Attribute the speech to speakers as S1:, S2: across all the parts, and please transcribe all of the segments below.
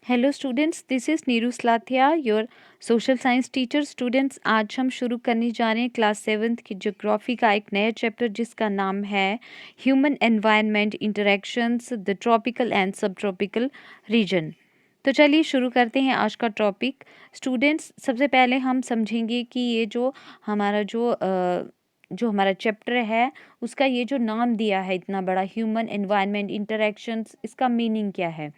S1: Hello students, this is Neeru Slathia, your social science teacher. Students, आज हम शुरू करने जा रहे हैं क्लास 7th की ज्योग्राफी का एक नया चैप्टर जिसका नाम है human environment interactions the tropical and सब ट्रॉपिकल रीजन। तो चलिए शुरू करते हैं आज का टॉपिक। स्टूडेंट्स, सबसे पहले हम समझेंगे कि ये जो हमारा चैप्टर है उसका ये जो नाम दिया है इतना बड़ा, ह्यूमन एनवायरनमेंट इंटरेक्शंस, इसका मीनिंग क्या है।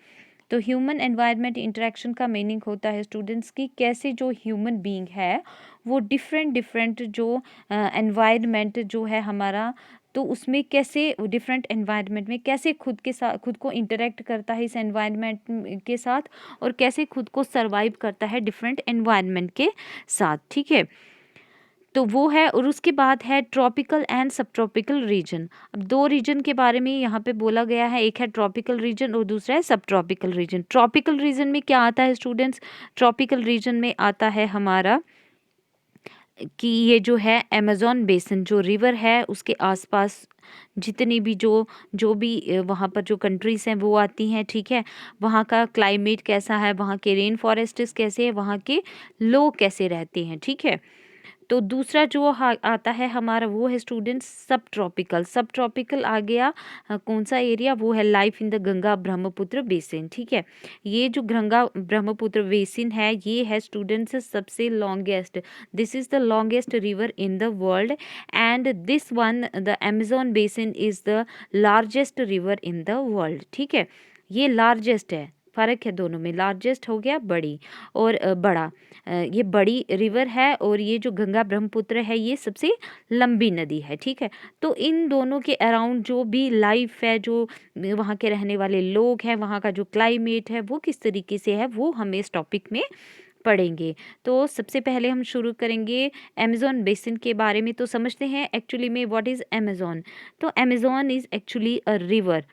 S1: तो ह्यूमन एनवायरनमेंट इंटरेक्शन का मीनिंग होता है स्टूडेंट्स की कैसे जो ह्यूमन बीइंग है वो डिफरेंट डिफरेंट जो एनवायरनमेंट जो है हमारा, तो उसमें कैसे डिफरेंट एनवायरनमेंट में कैसे खुद को इंटरेक्ट करता है इस एनवायरनमेंट के साथ, और कैसे खुद को सरवाइव करता है डिफरेंट एनवायरनमेंट के साथ। ठीक है, तो वो है। और उसके बाद है ट्रॉपिकल एंड सब ट्रॉपिकल रीजन। अब दो रीजन के बारे में यहाँ पे बोला गया है, एक है ट्रॉपिकल रीजन और दूसरा है सब ट्रॉपिकल रीजन। ट्रॉपिकल रीजन में क्या आता है स्टूडेंट्स? ट्रॉपिकल रीजन में आता है हमारा कि ये जो है अमेज़न बेसिन जो रिवर है उसके आसपास जितनी भी जो जो भी वहाँ पर जो कंट्रीज़ हैं वो आती हैं। ठीक है, वहाँ का क्लाइमेट कैसा है, वहाँ के रेन फॉरेस्ट्स कैसे हैं, वहाँ के लोग कैसे रहते हैं। ठीक है, तो दूसरा जो आता है हमारा वो है स्टूडेंट्स सब ट्रॉपिकल। सब ट्रॉपिकल आ गया कौन सा एरिया? वो है life in the Ganga Brahmaputra basin. ठीक है, ये जो गंगा ब्रह्मपुत्र बेसिन है ये है स्टूडेंट्स सबसे longest, this is the longest river in the world and this one the Amazon basin is the largest river in the world. ठीक है, ये लार्जेस्ट है, फ़र्क है दोनों में, लार्जेस्ट हो गया बड़ी और बड़ा। ये बड़ी रिवर है और ये जो गंगा ब्रह्मपुत्र है ये सबसे लंबी नदी है। ठीक है, तो इन दोनों के अराउंड जो भी लाइफ है, जो वहाँ के रहने वाले लोग हैं, वहाँ का जो क्लाइमेट है वो किस तरीके से है, वो हम इस टॉपिक में पढ़ेंगे। तो सबसे पहले हम शुरू करेंगे अमेज़न बेसिन के बारे में। तो समझते हैं एक्चुअली में व्हाट इज़ अमेज़न। तो Amazon is actually a river.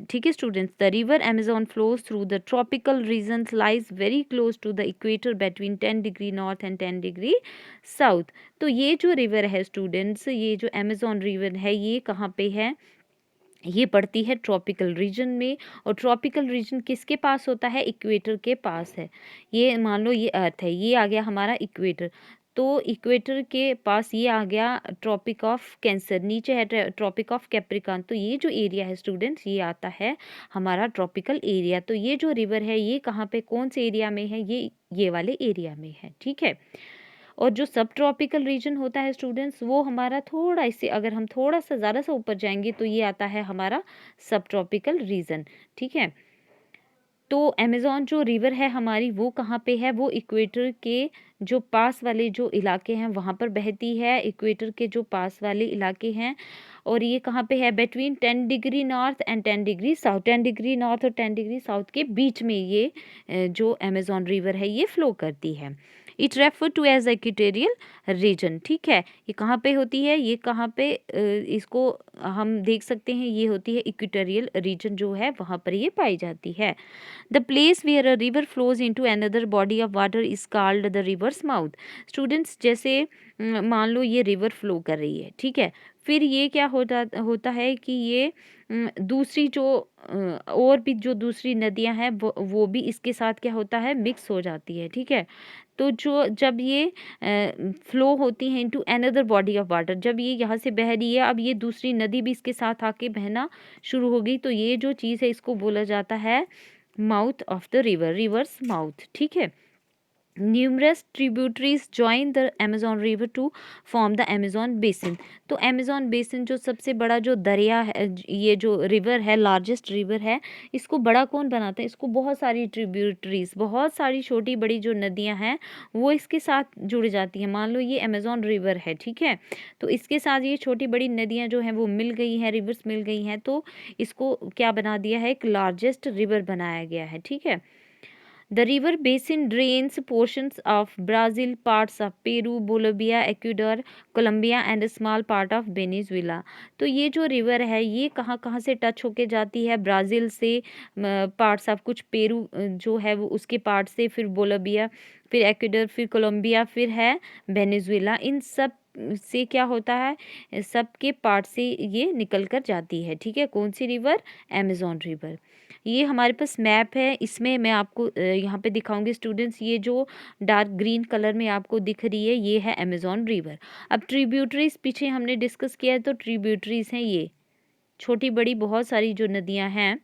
S1: ठीक है students, the river Amazon flows through the tropical regions, lies very close to the equator between 10 degree north and 10 degree south. तो ये जो रिवर है students, ये जो Amazon river है ये कहाँ पे है? ये पड़ती है ट्रॉपिकल रीजन में। और ट्रॉपिकल रीजन किसके पास होता है? इक्वेटर के पास है। ये मान लो ये अर्थ है, ये आ गया हमारा इक्वेटर, तो इक्वेटर के पास ये आ गया ट्रॉपिक ऑफ कैंसर, नीचे है ट्रॉपिक ऑफ कैप्रिकॉर्न। तो ये जो एरिया है स्टूडेंट्स ये आता है हमारा ट्रॉपिकल एरिया। तो ये जो रिवर है ये कहाँ पे, कौन से एरिया में है? ये वाले एरिया में है। ठीक है, और जो सब ट्रॉपिकल रीजन होता है स्टूडेंट्स वो हमारा थोड़ा, इससे अगर हम थोड़ा सा ज़्यादा सा ऊपर जाएंगे तो ये आता है हमारा सब ट्रॉपिकल रीजन। ठीक है, तो अमेज़न जो रिवर है हमारी वो कहाँ पे है? वो इक्वेटर के जो पास वाले जो इलाके हैं वहाँ पर बहती है, इक्वेटर के जो पास वाले इलाके हैं। और ये कहाँ पे है? Between 10 degree north and 10 degree south, 10 degree north और 10 डिग्री साउथ के बीच में ये जो अमेज़न रिवर है ये फ्लो करती है। It refer to as equatorial region. ठीक है, ये कहाँ पे होती है? ये कहाँ पे इसको हम देख सकते हैं, ये होती है इक्वेटोरियल रीजन जो है वहाँ पर ये पाई जाती है। The place where a river flows into another body of water is called the river's mouth. Students, जैसे मान लो ये रिवर फ्लो कर रही है, ठीक है, फिर ये क्या होता होता है कि ये दूसरी जो और भी जो दूसरी नदियां हैं वो भी इसके साथ क्या होता है? मिक्स हो जाती है। ठीक है, तो जो जब ये फ्लो होती हैं into another body of water, जब ये यहाँ से बह रही है, अब ये दूसरी नदी भी इसके साथ आके बहना शुरू हो गई, तो ये जो चीज़ है इसको बोला जाता है mouth of the river, river's mouth. ठीक है, numerous tributaries join the Amazon river to form the Amazon basin. तो अमेजोन बेसिन जो सबसे बड़ा जो दरिया है, ये जो रिवर है, लार्जेस्ट रिवर है, इसको बड़ा कौन बनाता है? इसको बहुत सारी ट्रिब्यूटरीज, बहुत सारी छोटी बड़ी जो नदियां हैं वो इसके साथ जुड़ जाती हैं। मान लो ये अमेजोन रिवर है, ठीक है, तो इसके साथ ये छोटी बड़ी नदियां जो हैं वो मिल गई हैं, रिवर्स मिल गई हैं, तो इसको क्या बना दिया है? एक लार्जेस्ट रिवर बनाया गया है। ठीक है, the river basin drains portions of Brazil, parts of Peru, Bolivia, Ecuador, Colombia and a small part of Venezuela। तो ये जो रिवर है ये कहाँ कहाँ से टच होके जाती है? ब्राज़ील से, पार्ट्स ऑफ कुछ पेरू जो है वो उसके पार्ट से, फिर बोलिविया, फिर एक्वाडोर, फिर कोलंबिया, फिर है वेनेजुएला। इन सब से क्या होता है? सब के पार्ट से ये निकल कर जाती है। ठीक है, कौन सी रिवर? Amazon river. ये हमारे पास मैप है, इसमें मैं आपको यहाँ पे दिखाऊंगी स्टूडेंट्स। ये जो डार्क ग्रीन कलर में आपको दिख रही है ये है अमेज़न रिवर। अब ट्रिब्यूटरीज पीछे हमने डिस्कस किया है, तो ट्रिब्यूटरीज हैं ये छोटी बड़ी बहुत सारी जो नदियां हैं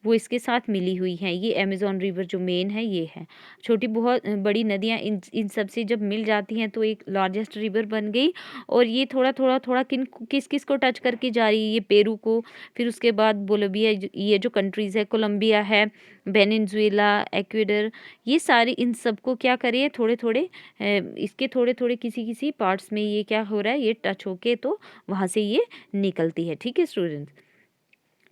S1: वो इसके साथ मिली हुई हैं। ये अमेज़न रिवर जो मेन है ये है। छोटी बहुत बड़ी नदियां इन सब से जब मिल जाती हैं तो एक लार्जेस्ट रिवर बन गई। और ये थोड़ा थोड़ा थोड़ा किस किस को टच करके जा रही है, ये पेरू को, फिर उसके बाद बोलिविया, ये जो कंट्रीज़ है, कोलंबिया है, वेनेजुएला, एक्वेडर, ये सारी इन सबको क्या करिए थोड़े थोड़े इसके थोड़े थोड़े किसी किसी पार्ट्स में ये क्या हो रहा है, ये टच होके तो वहाँ से ये निकलती है। ठीक है स्टूडेंट्स।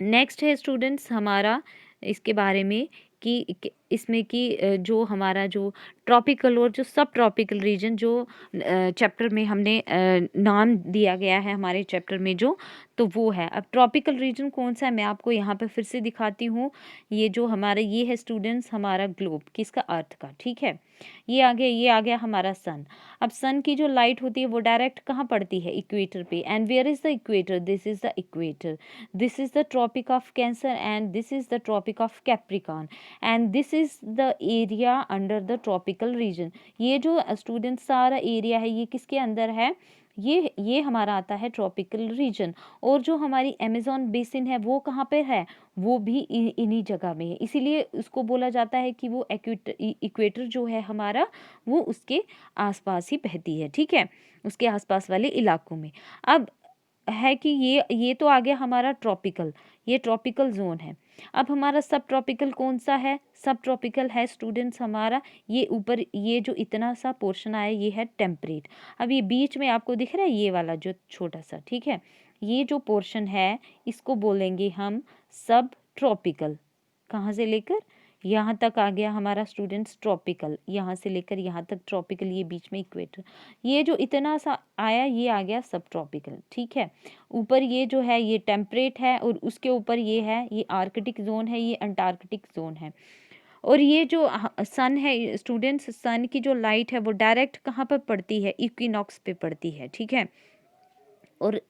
S1: नेक्स्ट है स्टूडेंट्स हमारा इसके बारे में कि इसमें कि जो हमारा जो ट्रॉपिकल और जो सब ट्रॉपिकल रीजन जो चैप्टर में हमने नाम दिया गया है हमारे चैप्टर में जो, तो वो है। अब ट्रॉपिकल रीजन कौन सा है मैं आपको यहाँ पे फिर से दिखाती हूँ। ये जो हमारा ये है स्टूडेंट्स हमारा ग्लोब, किसका, अर्थ का। ठीक है, ये आ गया हमारा सन। अब सन की जो लाइट होती है वो डायरेक्ट कहाँ पड़ती है, इक्वेटर पे। And where is the equator, this is the equator, this is the tropic of Cancer and this is the tropic of Capricorn and this is the area under the tropical region. ये जो student सारा area है ये किसके अंदर है, ये हमारा आता है ट्रॉपिकल रीजन। और जो हमारी अमेज़न बेसिन है वो कहाँ पे है, वो भी इन्हीं जगह में है। इसीलिए उसको बोला जाता है कि वो इक्वेटर जो है हमारा वो उसके आसपास ही बहती है। ठीक है, उसके आसपास वाले इलाकों में। अब है कि ये तो आ गया हमारा ट्रॉपिकल, ये ट्रॉपिकल जोन है। अब हमारा सब ट्रॉपिकल कौन सा है, सब ट्रॉपिकल है स्टूडेंट्स हमारा ये ऊपर ये जो इतना सा पोर्शन आया ये है टेम्परेट। अब ये बीच में आपको दिख रहा है ये वाला जो छोटा सा, ठीक है, ये जो पोर्शन है इसको बोलेंगे हम सब ट्रॉपिकल। कहाँ से लेकर यहाँ तक आ गया हमारा स्टूडेंट्स ट्रॉपिकल, यहाँ से लेकर यहाँ तक ट्रॉपिकल, ये बीच में इक्वेटर, ये जो इतना सा आया ये आ गया सब ट्रॉपिकल। ठीक है, ऊपर ये जो है ये टेम्परेट है और उसके ऊपर ये है, ये आर्कटिक जोन है, ये अंटार्कटिक जोन है। और ये जो सन है स्टूडेंट्स, सन की जो लाइट है वो डायरेक्ट कहाँ पर पड़ती है, इक्विनॉक्स पे पड़ती है। ठीक है, और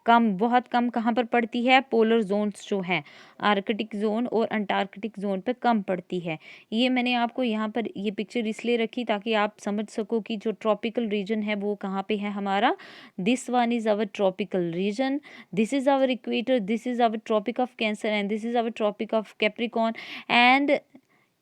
S1: कम, बहुत कम कहाँ पर पड़ती है, पोलर जोन्स जो हैं, आर्कटिक जोन और अंटार्कटिक जोन पे कम पड़ती है। ये मैंने आपको यहाँ पर ये पिक्चर इसलिए रखी ताकि आप समझ सको कि जो ट्रॉपिकल रीजन है वो कहाँ पे है हमारा। This one is our tropical region, this is our equator, this is our tropic of Cancer and this is our tropic of Capricorn. And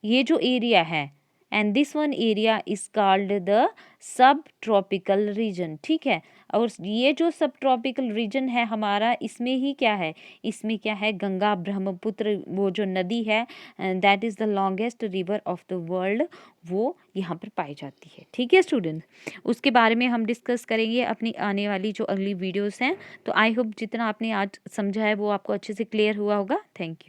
S1: ये जो एरिया है and this one area is called the subtropical region. ठीक है, और ये जो सब tropical region है हमारा, इसमें ही क्या है, इसमें क्या है, गंगा ब्रह्मपुत्र वो जो नदी है that is the longest river of the world, वो यहाँ पर पाई जाती है। ठीक है स्टूडेंट, उसके बारे में हम डिस्कस करेंगे अपनी आने वाली जो अगली वीडियोस हैं। तो आई होप जितना आपने आज समझा है वो आपको अच्छे से क्लियर हुआ होगा। Thank you.